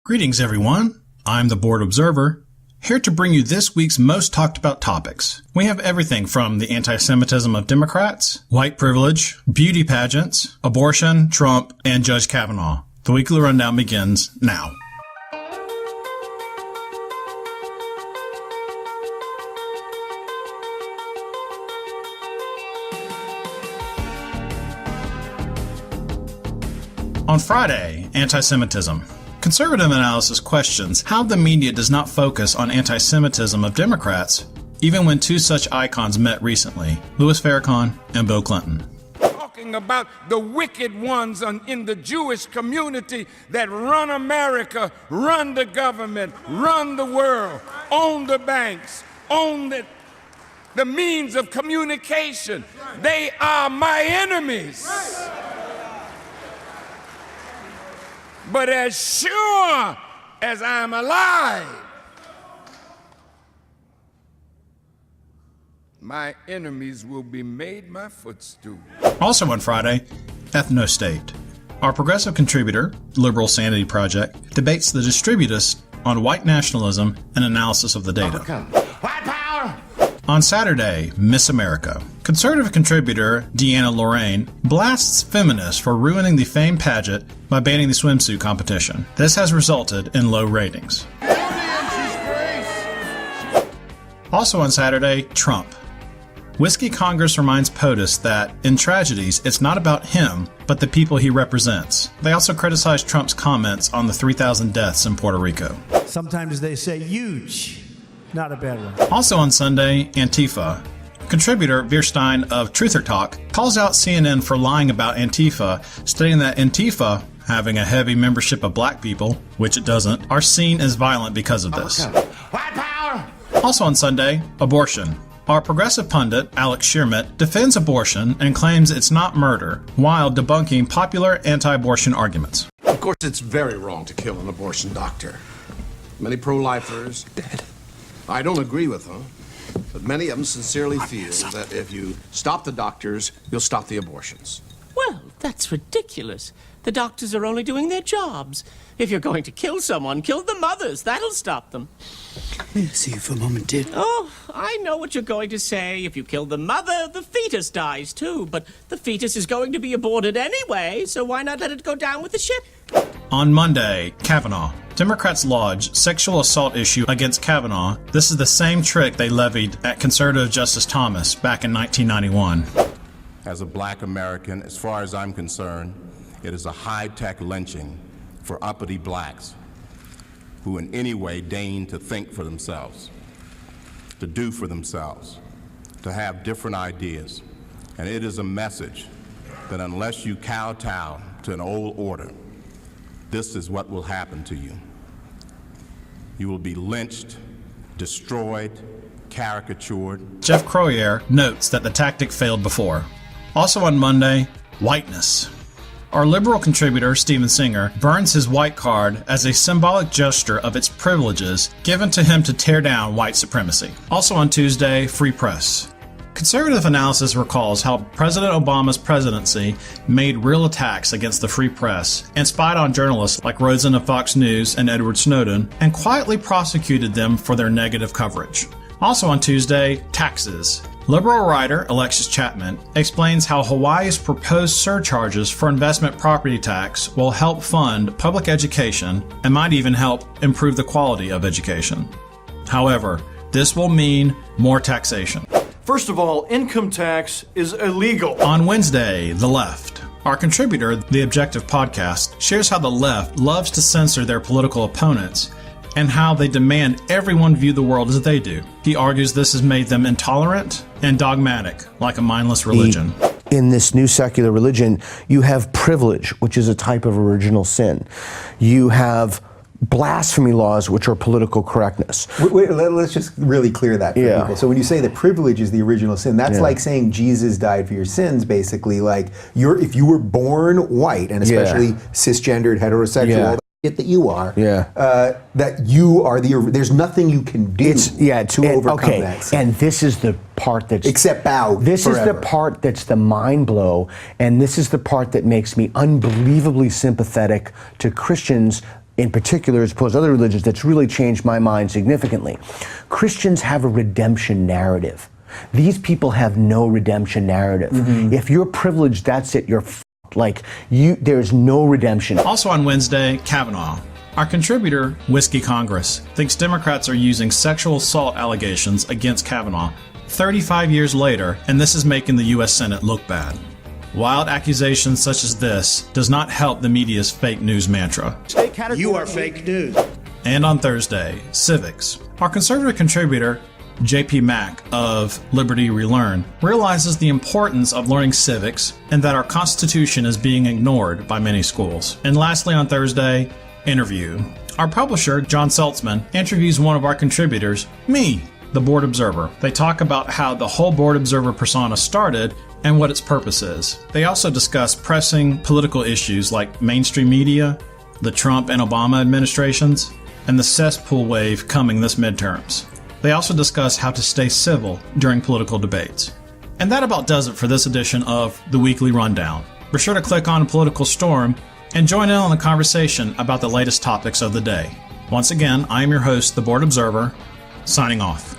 Greetings, everyone. I'm the Board Observer, here to bring you this week's most talked about topics. We have everything from the anti-Semitism of Democrats, white privilege, beauty pageants, abortion, Trump, and Judge Kavanaugh. The weekly rundown begins now. On Friday, anti-Semitism. Conservative analysis questions how the media does not focus on anti-Semitism of Democrats, even when two such icons met recently, Louis Farrakhan and Bill Clinton. Talking about the wicked ones in the Jewish community that run America, run the government, run the world, own the banks, own the means of communication. They are my enemies. But as sure as I'm alive, my enemies will be made my footstool. Also on Friday, Ethnostate. Our progressive contributor, Liberal Sanity Project, debates the distributist on white nationalism and analysis of the data. White power! On Saturday, Miss America. Conservative contributor Deanna Lorraine blasts feminists for ruining the famed pageant by banning the swimsuit competition. This has resulted in low ratings. Also on Saturday, Trump. Whiskey Congress reminds POTUS that, in tragedies, it's not about him, but the people he represents. They also criticize Trump's comments on the 3,000 deaths in Puerto Rico. Sometimes they say huge, not a bad one. Also on Sunday, Antifa. Contributor Veer Stein of Truther Talk calls out CNN for lying about Antifa, stating that Antifa, having a heavy membership of black people, which it doesn't, are seen as violent because of this. White power! Also on Sunday, abortion. Our progressive pundit, Alex Schirmet, defends abortion and claims it's not murder, while debunking popular anti-abortion arguments. Of course, it's very wrong to kill an abortion doctor. Many pro-lifers dead. I don't agree with them, but many of them sincerely feel that if you stop the doctors, you'll stop the abortions. Well, that's ridiculous. The doctors are only doing their jobs. If you're going to kill someone, kill the mothers. That'll stop them. May I see you for a moment, dear? Oh, I know what you're going to say. If you kill the mother, the fetus dies too. But the fetus is going to be aborted anyway, so why not let it go down with the ship? On Monday, Kavanaugh. Democrats lodge sexual assault issue against Kavanaugh. This is the same trick they levied at conservative Justice Thomas back in 1991. As a black American, as far as I'm concerned, it is a high-tech lynching for uppity blacks who in any way deign to think for themselves, to do for themselves, to have different ideas. And it is a message that unless you kowtow to an old order, this is what will happen to you. You will be lynched, destroyed, caricatured. Jeff Croyer notes that the tactic failed before. Also on Monday, whiteness. Our liberal contributor, Steven Singer, burns his white card as a symbolic gesture of its privileges given to him to tear down white supremacy. Also on Tuesday, free press. Conservative analysis recalls how President Obama's presidency made real attacks against the free press and spied on journalists like Rosen of Fox News and Edward Snowden and quietly prosecuted them for their negative coverage. Also on Tuesday, taxes. Liberal writer Alexis Chapman explains how Hawaii's proposed surcharges for investment property tax will help fund public education and might even help improve the quality of education. However, this will mean more taxation. First of all, income tax is illegal. On Wednesday, the left. Our contributor, The Objective Podcast, shares how the left loves to censor their political opponents and how they demand everyone view the world as they do. He argues this has made them intolerant and dogmatic, like a mindless religion. In this new secular religion, you have privilege, which is a type of original sin. You have blasphemy laws, which are political correctness. Wait, let's just really clear that for people. So when you say that privilege is the original sin, that's like saying Jesus died for your sins, basically. Like, if you were born white, and especially cisgendered, heterosexual, all that shit that you are, that you are there's nothing you can do to overcome that sin. And this is the part that's... Except bow This forever. is the part that's the mind blow, and this is the part that makes me unbelievably sympathetic to Christians in particular, as opposed to other religions, that's really changed my mind significantly. Christians have a redemption narrative. These people have no redemption narrative. If you're privileged, that's it. You're like there's no redemption. Also on Wednesday, Kavanaugh. Our contributor, Whiskey Congress, thinks Democrats are using sexual assault allegations against Kavanaugh 35 years later, and this is making the U.S. Senate look bad. Wild accusations such as this does not help the media's fake news mantra. You are fake news. And on Thursday, civics. Our conservative contributor, J.P. Mack of Liberty Relearn, realizes the importance of learning civics and that our Constitution is being ignored by many schools. And lastly, on Thursday, interview. Our publisher, John Seltzman, interviews one of our contributors, me, the Board Observer. They talk about how the whole Board Observer persona started and what its purpose is. They also discuss pressing political issues like mainstream media, the Trump and Obama administrations, and the cesspool wave coming this midterms. They also discuss how to stay civil during political debates. And that about does it for this edition of the Weekly Rundown. Be sure to click on Political Storm and join in on the conversation about the latest topics of the day. Once again, I am your host, the Board Observer, signing off.